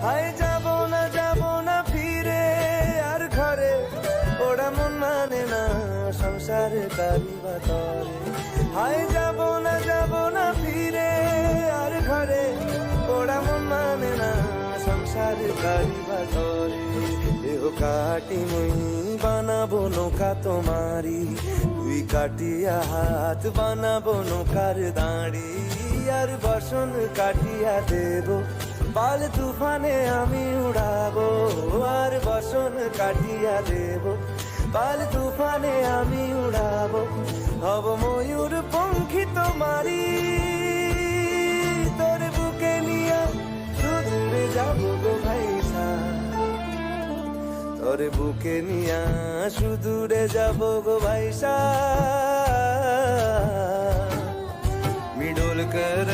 হায় যাব না ফিরে আর ঘরে, ওরা মন মানে না সংসারে কারি বাতরে। হায় যাব না ফিরে আর ঘরে, ওরা মন মানে না সংসারে কারি বাতরে। দেহ কাটি মুই বানাবো নৌকা তোমারি, তুই কাটিয়া হাত বানাবো নৌকার দাঁড়ি। আর বসন কাটিয়া দেব পাল তুফানে আমি উড়াবো, আর বসন কাটিয়া দেব পাল তুফানে আমি উড়াবো। হব ময়ূর পঙ্খী তোমারি, তোর বুকে নিয়া সুদূরে যাবো গো ভাইসা, তোর বুকে নিয়া সুদূরে যাবো গো ভাইসা। मिडोल कर